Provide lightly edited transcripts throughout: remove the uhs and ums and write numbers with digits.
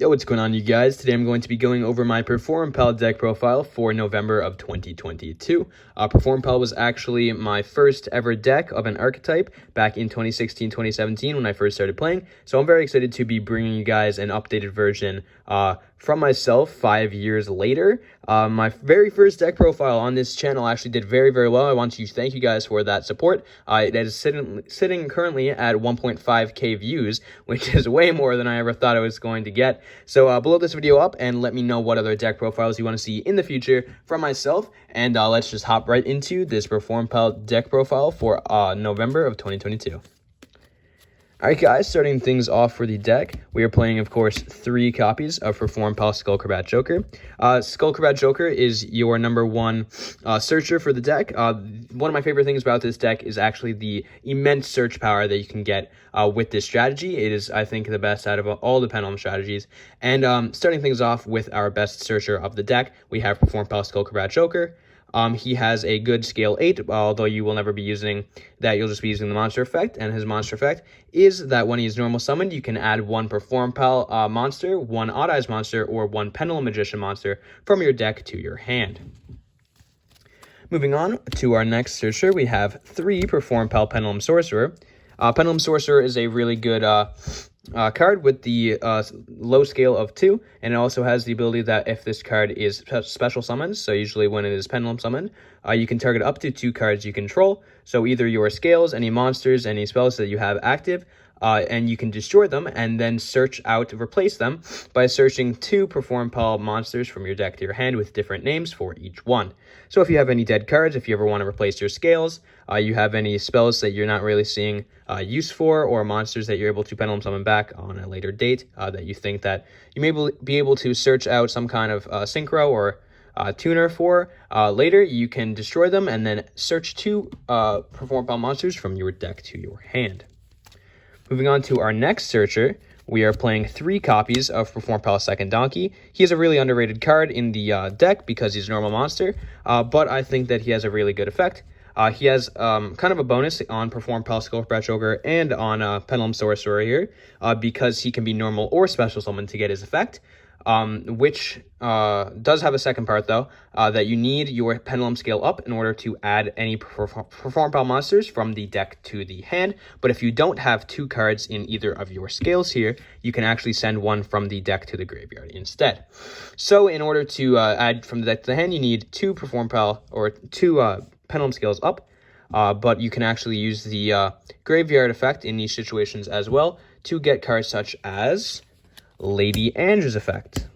Yo, what's going on, you guys? Today I'm going to be going over my Performapal deck profile for November of 2022. Performapal was actually my first ever deck of an archetype back in 2016-2017 when I first started playing, so I'm very excited to be bringing you guys an updated version from myself 5 years later. My very first deck profile on this channel actually did very, very well. I want to thank you guys for that support. It is sitting currently at 1.5k views, which is way more than I ever thought I was going to get. So blow this video up and let me know what other deck profiles you want to see in the future from myself. And let's just hop right into this Performapal deck profile for November of 2022. Alright guys, starting things off for the deck, we are playing, of course, 3 copies of Performapal Skullcrabat Joker. Skullcrabat Joker is your number 1 searcher for the deck. One of my favorite things about this deck is actually the immense search power that you can get with this strategy. It is, I think, the best out of all the Pendulum strategies. And starting things off with our best searcher of the deck, we have Performapal Skullcrabat Joker. He has a good scale 8, although you will never be using that. You'll just be using the monster effect, and his monster effect is that when he's normal summoned, you can add 1 Performapal monster, 1 Odd Eyes monster, or 1 Pendulum Magician monster from your deck to your hand. Moving on to our next searcher, we have 3 Performapal Pendulum Sorcerer. Pendulum Sorcerer is a really good card with the low scale of 2, and it also has the ability that if this card is special summoned, so usually when it is pendulum summoned, you can target up to 2 cards you control, so either your scales, any monsters, any spells that you have active, and you can destroy them and then search out to replace them by searching 2 Performapal monsters from your deck to your hand with different names for each one. So if you have any dead cards, if you ever want to replace your scales, you have any spells that you're not really seeing use for, or monsters that you're able to pendulum summon back on a later date that you think that you may be able to search out some kind of synchro or tuner for later, you can destroy them and then search 2 Performapal monsters from your deck to your hand. Moving on to our next searcher, we are playing 3 copies of Performapal Second Donkey. He is a really underrated card in the deck because he's a normal monster, but I think that he has a really good effect. He has kind of a bonus on Performapal Skullcrabat Joker and on Pendulum Sorcerer here, because he can be normal or special summoned to get his effect. Which does have a second part, though, that you need your Pendulum scale up in order to add any Performapal monsters from the deck to the hand. But if you don't have 2 cards in either of your scales here, you can actually send 1 from the deck to the graveyard instead. So in order to add from the deck to the hand, you need 2 Performapal or 2 Pendulum scales up. But you can actually use the graveyard effect in these situations as well to get cards such as Lady Ange's effect.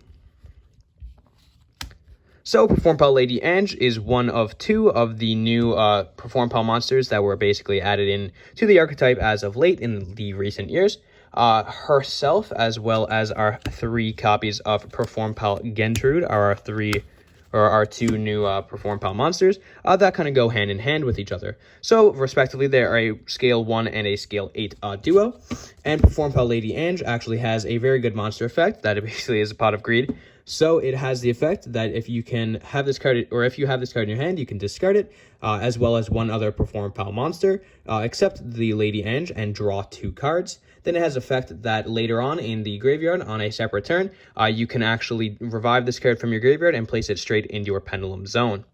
So Performapal Lady Ange is one of 2 of the new Performapal monsters that were basically added in to the archetype as of late in the recent years. Herself, as well as our 3 copies of Performapal Gentrude, are our 2 new Performapal monsters that kind of go hand in hand with each other. So, respectively, they are a scale 1 and a scale 8 duo. And Performapal Lady Ange actually has a very good monster effect that it basically is a pot of greed. So it has the effect that if you can have this card, or if you have this card in your hand, you can discard it, as well as 1 other Performapal monster, except the Lady Ange, and draw 2 cards. Then it has effect that later on in the graveyard, on a separate turn, you can actually revive this card from your graveyard and place it straight into your Pendulum Zone.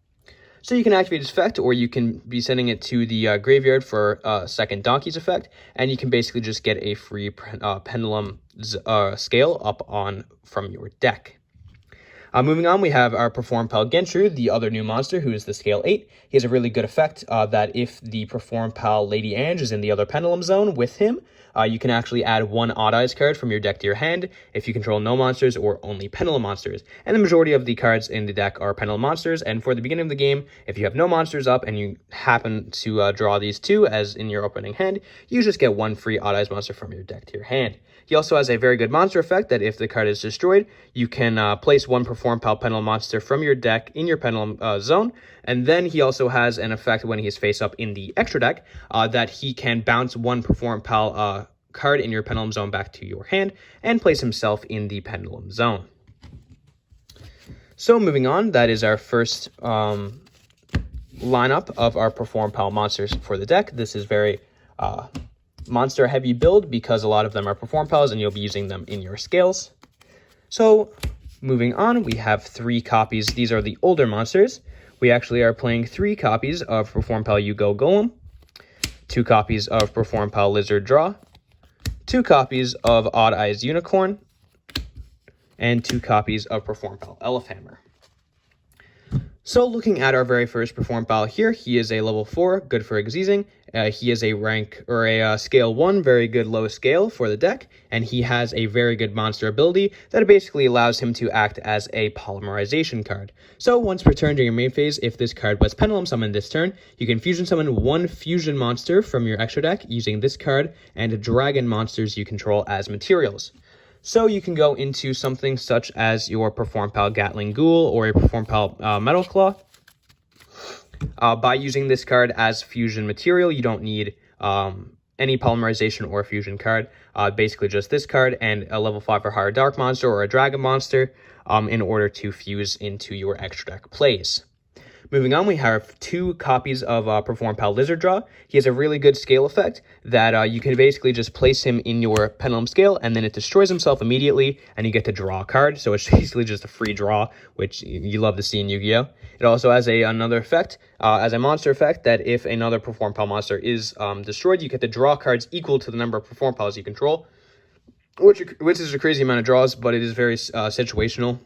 So you can activate its effect, or you can be sending it to the graveyard for Second Donkey's effect, and you can basically just get a free Pendulum scale up on from your deck. Moving on, we have our Performapal Gentrude, the other new monster, who is the scale 8. He has a really good effect that if the Performapal Lady Ange is in the other Pendulum Zone with him, you can actually add 1 Odd Eyes card from your deck to your hand if you control no monsters or only Pendulum monsters. And the majority of the cards in the deck are Pendulum monsters, and for the beginning of the game, if you have no monsters up and you happen to draw these 2 as in your opening hand, you just get 1 free Odd Eyes monster from your deck to your hand. He also has a very good monster effect that if the card is destroyed, you can place 1 Performapal Pendulum monster from your deck in your Pendulum Zone. And then he also has an effect when he's face up in the extra deck that he can bounce 1 Performapal card in your Pendulum Zone back to your hand and place himself in the Pendulum Zone. So moving on, that is our first lineup of our Performapal monsters for the deck. This is very monster heavy build because a lot of them are Performapals and you'll be using them in your scales. So moving on, we have 3 copies. These are the older monsters. We actually are playing 3 copies of Performapal You-Go Golem, 2 copies of Performapal Lizard Draw, 2 copies of Odd Eyes Unicorn, and 2 copies of Performapal Elfhammer. So looking at our very first Performapal here, he is a level 4, good for Exeasing. He is a rank, or a scale 1, very good low scale for the deck, and he has a very good monster ability that basically allows him to act as a polymerization card. So once returned during your main phase, if this card was Pendulum summoned this turn, you can fusion summon 1 fusion monster from your extra deck using this card and dragon monsters you control as materials. So you can go into something such as your Performapal Gatling Ghoul or a Performapal Metal Claw. By using this card as fusion material, you don't need any polymerization or fusion card. Basically just this card and a level 5 or higher dark monster or a dragon monster in order to fuse into your extra deck plays. Moving on, we have 2 copies of Performapal Lizard Draw. He has a really good scale effect that you can basically just place him in your Pendulum scale, and then it destroys himself immediately, and you get to draw a card. So it's basically just a free draw, which you love to see in Yu-Gi-Oh! It also has another effect, as a monster effect, that if another Performapal monster is destroyed, you get to draw cards equal to the number of Performapals you control, which is a crazy amount of draws, but it is very situational.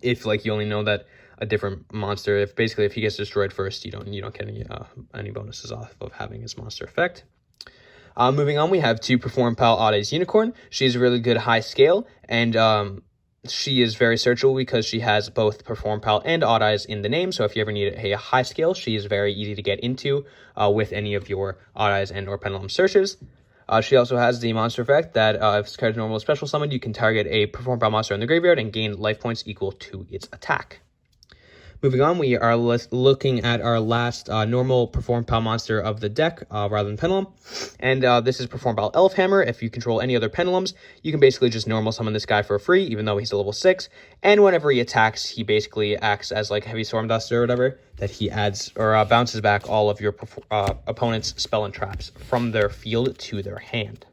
If you only know that a different monster, if he gets destroyed first, you don't get any bonuses off of having his monster effect. Moving on, we have 2 Performapal Odd Eyes Unicorn. She's a really good high scale, and she is very searchable because she has both Performapal and Odd Eyes in the name. So if you ever need a high scale, she is very easy to get into with any of your Odd Eyes and or Pendulum searches. She also has the monster effect that if this card is normal or special summoned, you can target a Performapal monster in the graveyard and gain life points equal to its attack. Moving on, we are looking at our last normal Performapal monster of the deck rather than Pendulum. And this is Performapal Elfhammer. If you control any other Pendulums, you can basically just normal summon this guy for free, even though he's a level 6. And whenever he attacks, he basically acts as Heavy Storm Duster or whatever, that he adds or bounces back all of your opponent's spell and traps from their field to their hand.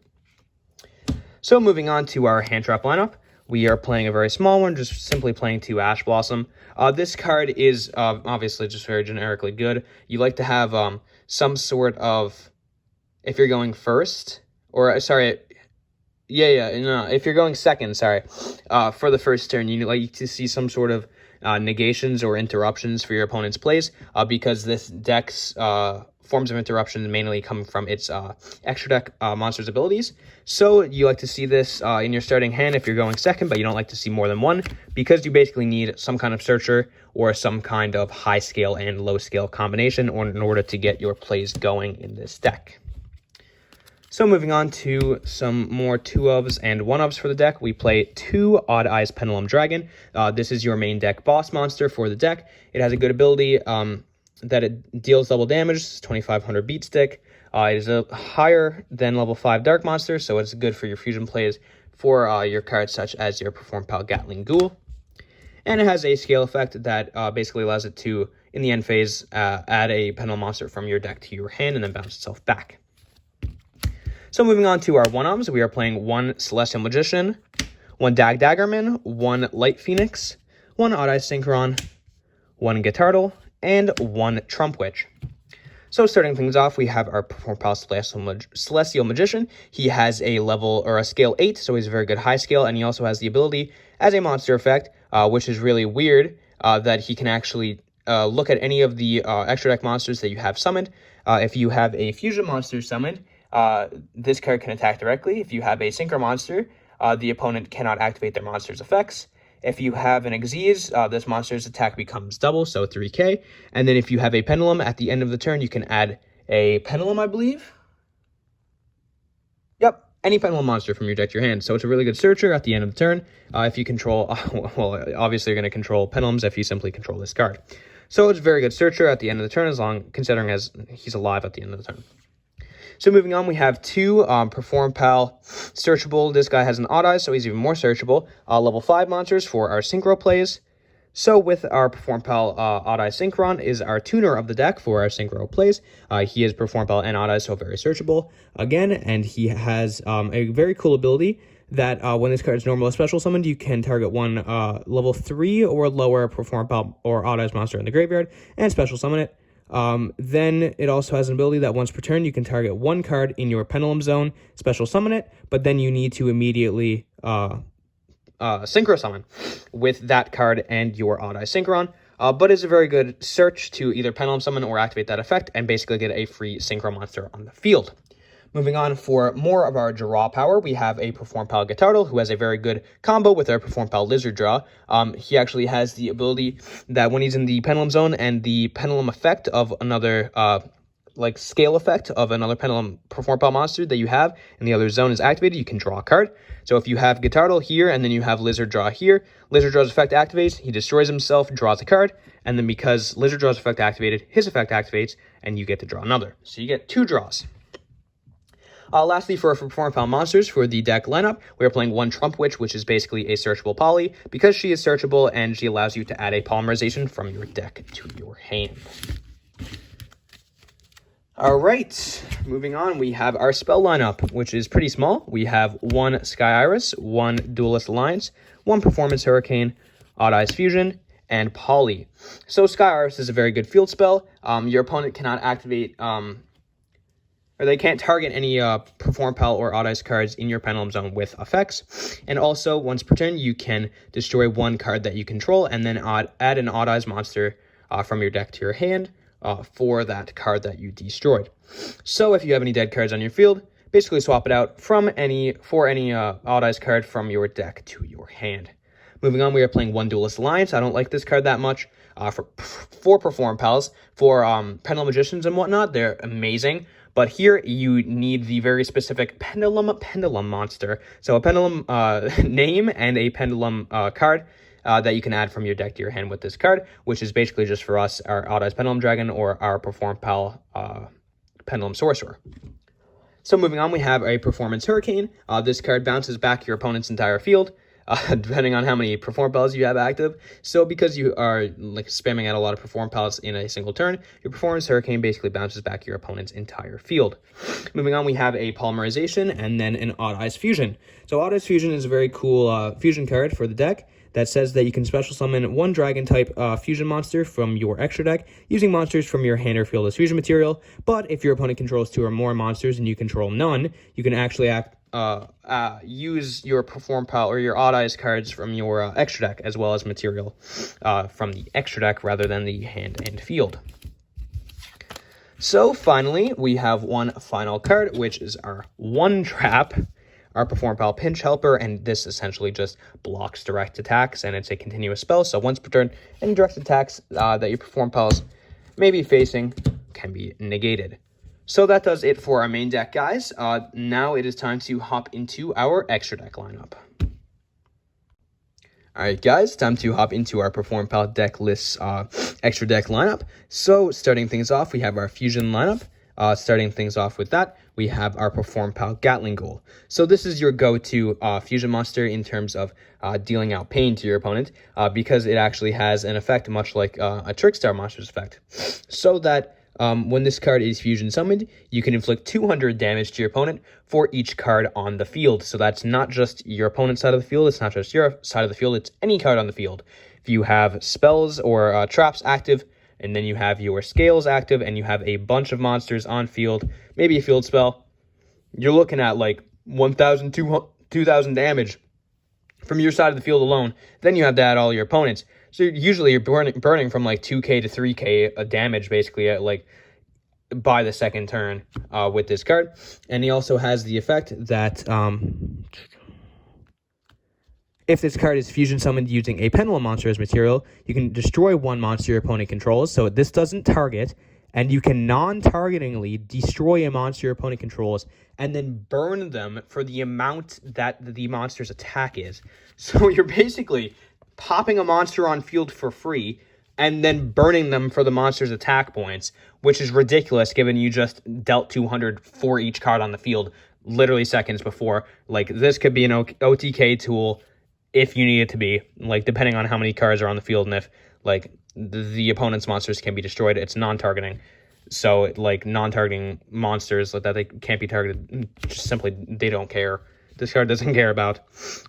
So moving on to our hand trap lineup. We are playing a very small one, just simply playing 2 Ash Blossom. This card is obviously just very generically good. You like to have some sort of, if you're going first, or sorry, if you're going second, for the first turn, you like to see some sort of negations or interruptions for your opponent's plays, because this deck's forms of interruption mainly come from its extra deck monsters' abilities. So you like to see this in your starting hand if you're going second, but you don't like to see more than one, because you basically need some kind of searcher or some kind of high scale and low scale combination in order to get your plays going in this deck. So moving on to some more 2-ofs and 1-ofs for the deck, we play 2 Odd Eyes Pendulum Dragon. This is your main deck boss monster for the deck. It has a good ability that it deals double damage, 2500 beat stick. It is a higher than level 5 dark monster, so it's good for your fusion plays for your cards such as your Performapal Gatling Ghoul. And it has a scale effect that basically allows it to, in the end phase, add a Pendulum monster from your deck to your hand and then bounce itself back. So moving on to our 1-ofs, we are playing 1 Celestial Magician, 1 Daggerman, 1 Light Phoenix, 1 Odd Eye Synchron, 1 Guitardle, and 1 Trump Witch. So starting things off, we have our Performapal Celestial Magician. He has a level or a scale 8, so he's a very good high scale, and he also has the ability as a monster effect, which is really weird, that he can actually look at any of the extra deck monsters that you have summoned. If you have a fusion monster summoned, this card can attack directly. If you have a Synchro monster, the opponent cannot activate their monster's effects. If you have an Xyz, this monster's attack becomes double, so 3k. And then if you have a Pendulum, at the end of the turn, you can add a Pendulum, I believe. Yep, any Pendulum monster from your deck to your hand. So it's a really good searcher at the end of the turn. If you control, well, obviously you're going to control Pendulums if you simply control this card. So it's a very good searcher at the end of the turn, considering as he's alive at the end of the turn. So moving on, we have 2 Performapal searchable. This guy has an Odd Eye, so he's even more searchable. Level 5 monsters for our Synchro plays. So with our Performapal Odd Eye Synchron is our tuner of the deck for our Synchro plays. He is Performapal and Odd Eye, so very searchable again, and he has a very cool ability that when this card is normal or special summoned, you can target one level 3 or lower Performapal or Odd-Eyes monster in the graveyard and special summon it. Then it also has an ability that once per turn, you can target one card in your Pendulum Zone, special summon it, but then you need to immediately Synchro Summon with that card and your Odd-Eye Synchron. But it's a very good search to either Pendulum Summon or activate that effect and basically get a free Synchro monster on the field. Moving on, for more of our draw power, we have a Performapal Guitardo, who has a very good combo with our Performapal Lizard Draw. He actually has the ability that when he's in the Pendulum Zone and the Pendulum effect of another, scale effect of another Pendulum Performapal monster that you have, and the other zone is activated, you can draw a card. So if you have Guitardo here, and then you have Lizard Draw here, Lizard Draw's effect activates, he destroys himself, draws a card, and then because Lizard Draw's effect activated, his effect activates, and you get to draw another. So you get 2 draws. Lastly, for our Performapal monsters for the deck lineup, we are playing one Trump Witch, which is basically a searchable poly, because she is searchable and she allows you to add a polymerization from your deck to your hand. Alright, moving on, we have our spell lineup, which is pretty small. We have 1 Sky Iris, 1 Duelist Alliance, 1 Performance Hurricane, Odd-Eyes Fusion, and Poly. So Sky Iris is a very good field spell. Your opponent cannot activate... or they can't target any Performapal or Odd-Eyes cards in your Pendulum Zone with effects. And also, once per turn, you can destroy 1 card that you control and then add an Odd-Eyes monster from your deck to your hand for that card that you destroyed. So if you have any dead cards on your field, basically swap it out for any Odd-Eyes card from your deck to your hand. Moving on, we are playing 1 Duelist Alliance. I don't like this card that much. For Performapals, for Pendulum Magicians and whatnot, they're amazing. But here, you need the very specific Pendulum monster. So a Pendulum name and a Pendulum card that you can add from your deck to your hand with this card, which is basically just for us, our Odd-Eyes Pendulum Dragon or our Performapal Pendulum Sorcerer. So moving on, we have a Performance Hurricane. This card bounces back your opponent's entire field, depending on how many Performapals you have active. So because you are spamming out a lot of Performapals in a single turn, your Performance Hurricane basically bounces back your opponent's entire field. Moving on, we have a Polymerization and then an Odd-Eyes Fusion. So Odd-Eyes Fusion is a very cool fusion card for the deck that says that you can special summon 1 Dragon-type fusion monster from your extra deck using monsters from your hand or field as fusion material. But if your opponent controls 2 or more monsters and you control none, you can actually use your Performapal or your Odd-Eyes cards from your extra deck as well as material from the extra deck rather than the hand and field. So finally, we have one final card, which is our 1 Trap, our Performapal Pinch Helper, and this essentially just blocks direct attacks, and it's a continuous spell, so once per turn, any direct attacks that your Performapals may be facing can be negated. So that does it for our main deck, guys. Now it is time to hop into our extra deck lineup. Alright guys, time to hop into our Performapal deck list extra deck lineup. So starting things off, we have our Fusion lineup. Starting things off with that, we have our Performapal Gatling Ghoul. So this is your go-to fusion monster in terms of dealing out pain to your opponent, because it actually has an effect much like a Trickstar monster's effect. So that when this card is fusion summoned, you can inflict 200 damage to your opponent for each card on the field. So that's not just your opponent's side of the field, it's not just your side of the field, it's any card on the field. If you have spells or traps active, and then you have your scales active, and you have a bunch of monsters on field, maybe a field spell, you're looking at like 1,000, 2,000 damage from your side of the field alone. Then you have to add all your opponents. So usually you're burning from like 2k to 3k damage basically at by the second turn with this card. And he also has the effect that if this card is fusion summoned using a Pendulum monster as material, you can destroy 1 monster your opponent controls. So this doesn't target, and you can non-targetingly destroy a monster your opponent controls and then burn them for the amount that the monster's attack is. So you're basically popping a monster on field for free and then burning them for the monster's attack points, which is ridiculous given you just dealt 200 for each card on the field literally seconds before. This could be an OTK tool if you need it to be, depending on how many cards are on the field and if the opponent's monsters can be destroyed. It's non-targeting. So non-targeting monsters that they can't be targeted, just simply they don't care. this card doesn't care about.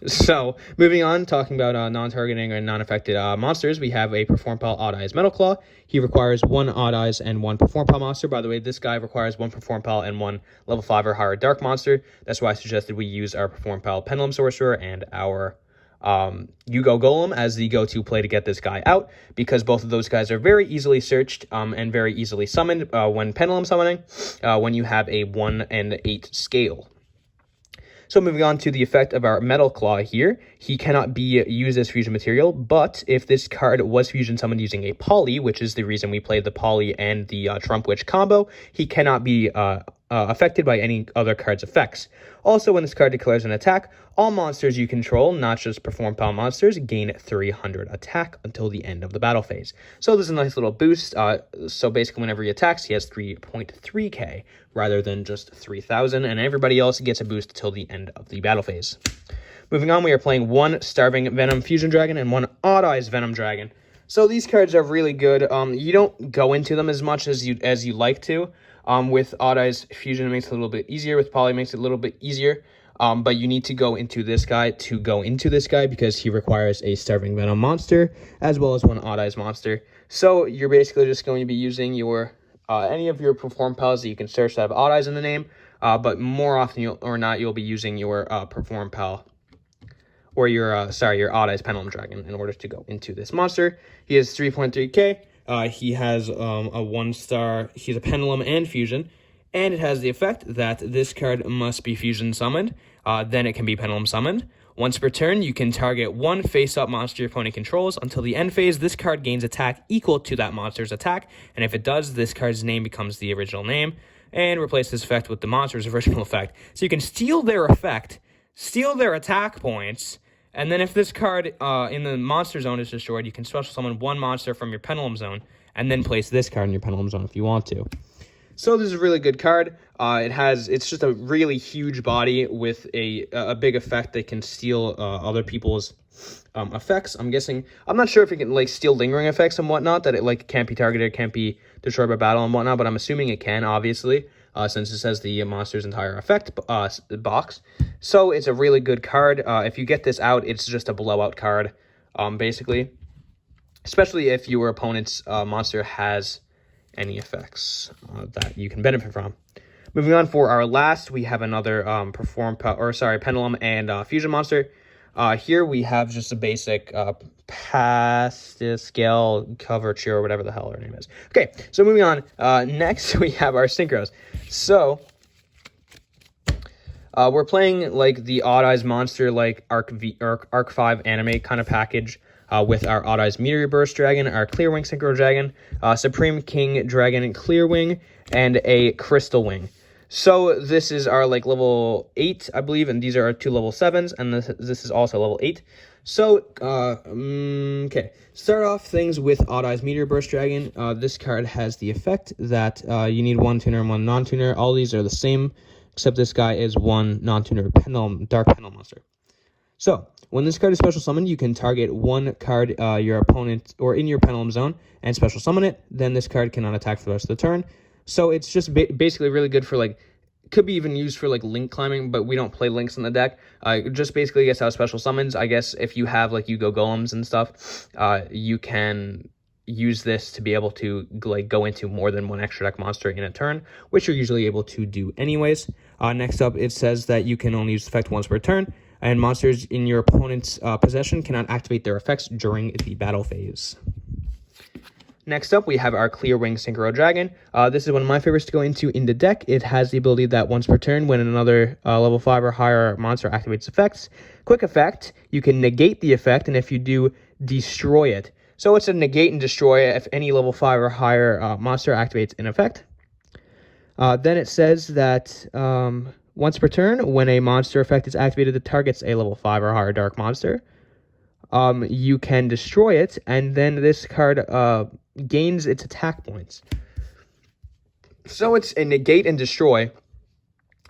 So, moving on, talking about non-targeting and non-affected monsters, we have a Performapal Odd Eyes Metal Claw. He requires 1 Odd Eyes and 1 Performapal monster. By the way, this guy requires 1 Performapal and 1 level 5 or higher Dark monster. That's why I suggested we use our Performapal Pendulum Sorcerer and our Yugo Golem as the go-to play to get this guy out, because both of those guys are very easily searched and very easily summoned when pendulum summoning when you have a 1 and 8 scale. So moving on to the effect of our Metal Claw here, he cannot be used as fusion material, but if this card was fusion summoned using a Poly, which is the reason we played the Poly and the Trump Witch combo, he cannot be affected by any other card's effects. Also, when this card declares an attack, all monsters you control, not just Performapal monsters, gain 300 attack until the end of the battle phase. So there's a nice little boost. So basically, whenever he attacks, he has 3.3k rather than just 3,000, and everybody else gets a boost until the end of the battle phase. Moving on, we are playing 1 Starving Venom Fusion Dragon and 1 Odd Eyes Venom Dragon. So these cards are really good. You don't go into them as much as you like to. With Odd Eyes Fusion, it makes it a little bit easier. With Poly, it makes it a little bit easier. But you need to go into this guy because he requires a Starving Venom monster as well as 1 Odd Eyes monster. So you're basically just going to be using your any of your Performapals that you can search that have Odd Eyes in the name. But more often you'll be using your Performapal or your Odd Eyes Pendulum Dragon in order to go into this monster. He has 3.3k. He has a 1-star, he's a Pendulum and Fusion, and it has the effect that this card must be Fusion summoned, then it can be Pendulum summoned. Once per turn, you can target 1 face-up monster your opponent controls. Until the end phase, this card gains attack equal to that monster's attack, and if it does, this card's name becomes the original name, and replace this effect with the monster's original effect. So you can steal their effect, steal their attack points, and then if this card in the monster zone is destroyed, you can special summon 1 monster from your Pendulum zone, and then place this card in your Pendulum zone if you want to. So this is a really good card. It's just a really huge body with a big effect that can steal other people's effects. I'm not sure if it can steal lingering effects and whatnot, that it can't be targeted, can't be destroyed by battle and whatnot, but I'm assuming it can, obviously, since it says the monster's entire effect box. So it's a really good card. If you get this out, it's just a blowout card, basically, especially if your opponent's monster has any effects that you can benefit from. Moving on, for our last, we have another Pendulum and Fusion monster. Here we have just a basic Pascal Coverture, or whatever the hell her name is. Okay, so moving on. Next, we have our Synchros. So we're playing the Odd Eyes monster, Arc 5 anime kind of package. With our Odd Eyes Meteor Burst Dragon, our Clear Wing Synchro Dragon, Supreme King Dragon Clear Wing, and a Crystal Wing. So this is our level 8, I believe, and these are our 2 level 7s, and this is also level 8. So, okay. Start off things with Odd Eyes Meteor Burst Dragon. This card has the effect that you need 1 tuner and 1 non-tuner. All these are the same, except this guy is 1 non-tuner Dark Pendulum monster. So, when this card is special summoned, you can target 1 card your opponent or in your Pendulum zone and special summon it. Then this card cannot attack for the rest of the turn. So it's just basically really good for could be even used for link climbing, but we don't play links in the deck. Just basically gets out special summons. I guess if you have Yugo Golems and stuff, you can use this to be able to go into more than 1 extra deck monster in a turn, which you're usually able to do anyways. Next up, it says that you can only use the effect once per turn, and monsters in your opponent's possession cannot activate their effects during the battle phase. Next up, we have our Clear Wing Synchro Dragon. This is one of my favorites to go into in the deck. It has the ability that once per turn, when another level 5 or higher monster activates effects, quick effect, you can negate the effect, and if you do, destroy it. So it's a negate and destroy if any level 5 or higher monster activates an effect. Then it says that once per turn, when a monster effect is activated that targets a level 5 or higher dark monster, you can destroy it, and then this card gains its attack points. So it's a negate and destroy.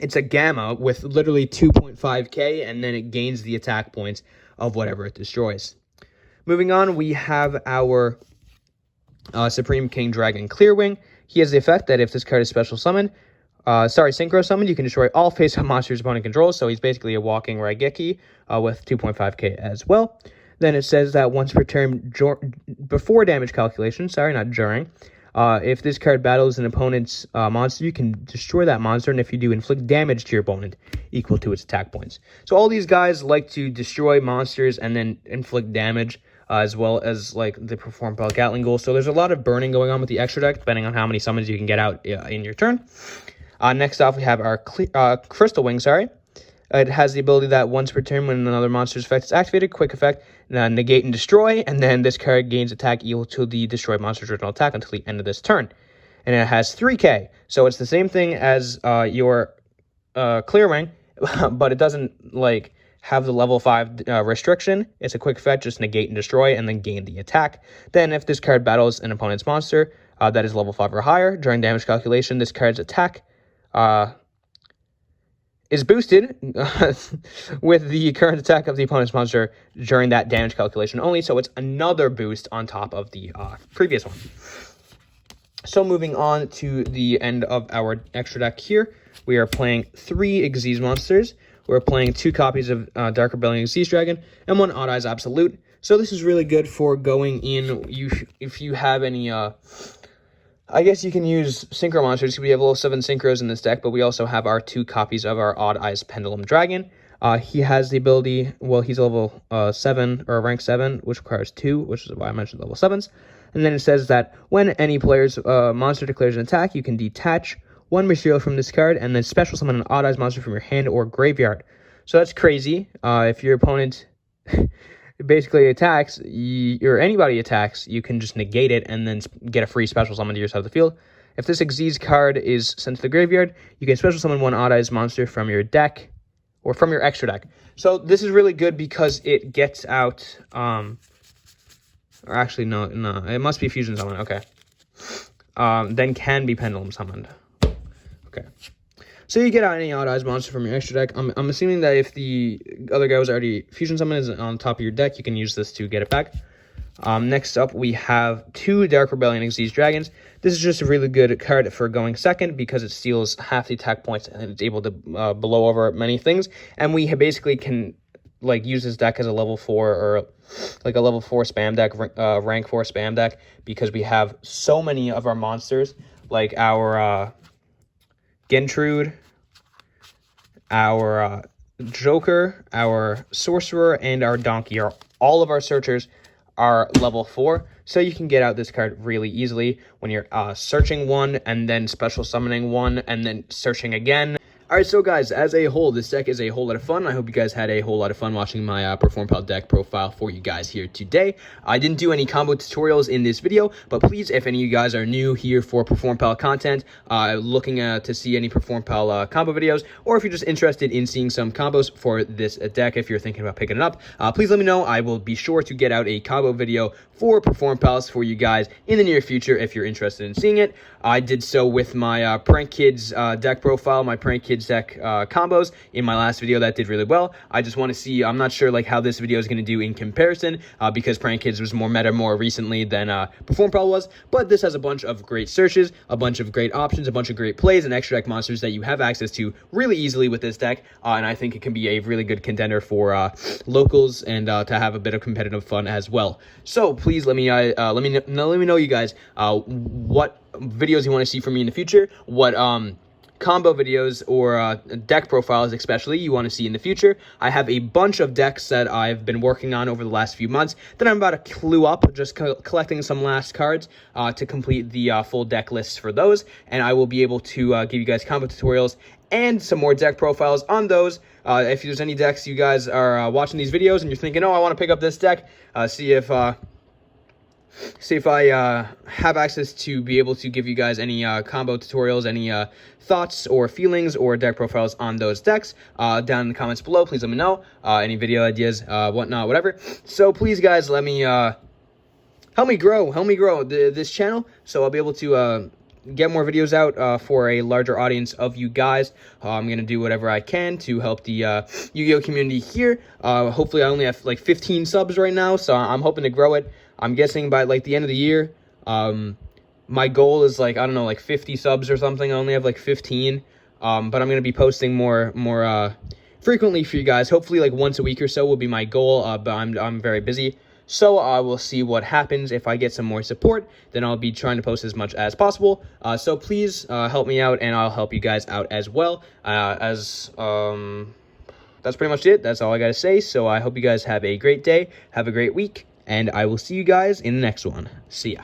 It's a gamma with literally 2.5k, and then it gains the attack points of whatever it destroys. Moving on, we have our Supreme King Dragon Clearwing. He has the effect that if this card is special summoned, Synchro Summon, you can destroy all face-up monsters opponent controls, so he's basically a walking Raigeki with 2.5k as well. Then it says that once per turn, before damage calculation, sorry, not during, if this card battles an opponent's monster, you can destroy that monster, and if you do, inflict damage to your opponent equal to its attack points. So all these guys like to destroy monsters and then inflict damage, as well as like the Performapal Gatling Ghoul. So there's a lot of burning going on with the extra deck, depending on how many summons you can get out in your turn. Next off, we have our Crystal Wing, It has the ability that once per turn, when another monster's effect is activated, quick effect, negate and destroy, and then this card gains attack equal to the destroyed monster's original attack until the end of this turn. And it has 3k, so it's the same thing as your Clear Wing, but it doesn't like have the level 5 restriction. It's a quick effect, just negate and destroy, and then gain the attack. Then if this card battles an opponent's monster that is level 5 or higher, during damage calculation, this card's attack is boosted with the current attack of the opponent's monster during that damage calculation only, so it's another boost on top of the previous one. So moving on to the end of our extra deck here, we are playing 3 Xyz monsters. We're playing 2 copies of Dark Rebellion Xyz Dragon and 1 Odd Eyes Absolute. So this is really good for going in, if you have any... I guess you can use Synchro monsters. We have level 7 Synchros in this deck, but we also have our 2 copies of our Odd Eyes Pendulum Dragon. He has the ability, well, he's level 7, or rank 7, which requires 2, which is why I mentioned level 7s. And then it says that when any player's monster declares an attack, you can detach 1 material from this card, and then special summon an Odd Eyes monster from your hand or graveyard. So that's crazy. If your opponent... basically attacks, or anybody attacks, you can just negate it and then get a free special summon to your side of the field. If this Xyz card is sent to the graveyard, you can special summon 1 Odd Eyes monster from your deck, or from your extra deck. So this is really good because it gets out, or actually, no, it must be Fusion Summon, okay. Then can be Pendulum Summoned. Okay. So you get out any Odd Eyes monster from your extra deck. I'm assuming that if the other guy was already Fusion Summon is on top of your deck, you can use this to get it back. Next up, we have 2 Dark Rebellion Xyz Dragons. This is just a really good card for going second because it steals half the attack points and it's able to blow over many things. And we basically can like use this deck as a level 4 or like a level 4 spam deck, rank 4 spam deck, because we have so many of our monsters, like our... Gentrude, our Joker, our Sorcerer, and our Donkey. All of our searchers are level 4, so you can get out this card really easily when you're searching 1, and then special summoning 1, and then searching again. Alright, so guys, as a whole, this deck is a whole lot of fun. I hope you guys had a whole lot of fun watching my Performapal deck profile for you guys here today. I didn't do any combo tutorials in this video, but please, if any of you guys are new here for Performapal content, looking to see any Performapal combo videos, or if you're just interested in seeing some combos for this deck, if you're thinking about picking it up, please let me know. I will be sure to get out a combo video for Performapals for you guys in the near future if you're interested in seeing it. I did so with my Prank Kids deck profile, my Prank Kids deck combos in my last video. That did really well. I just want to see, I'm not sure like how this video is going to do in comparison because Prank Kids was more meta more recently than Performapal was, but this has a bunch of great searches, a bunch of great options, a bunch of great plays, and extra deck monsters that you have access to really easily with this deck, and I think it can be a really good contender for locals and to have a bit of competitive fun as well. So please let me know you guys what videos you want to see from me in the future, what combo videos or deck profiles especially you want to see in the future. I have a bunch of decks that I've been working on over the last few months that I'm about to clue up, just collecting some last cards to complete the full deck list for those, and I will be able to give you guys combo tutorials and some more deck profiles on those. If there's any decks you guys are watching these videos and you're thinking, oh, I want to pick up this deck, see if I have access to be able to give you guys any combo tutorials, any thoughts or feelings or deck profiles on those decks down in the comments below. Please let me know any video ideas, whatnot, whatever. So please, guys, let me help me grow this channel, so I'll be able to get more videos out for a larger audience of you guys. I'm gonna do whatever I can to help the Yu-Gi-Oh community here. Hopefully, I only have like 15 subs right now, so I'm hoping to grow it. I'm guessing by like the end of the year, my goal is like, I don't know, like 50 subs or something. I only have like 15. but I'm going to be posting more frequently for you guys. Hopefully, like once a week or so will be my goal, but I'm very busy. So I will see what happens. If I get some more support, then I'll be trying to post as much as possible. So please help me out, and I'll help you guys out as well. That's pretty much it. That's all I got to say. So I hope you guys have a great day. Have a great week. And I will see you guys in the next one. See ya.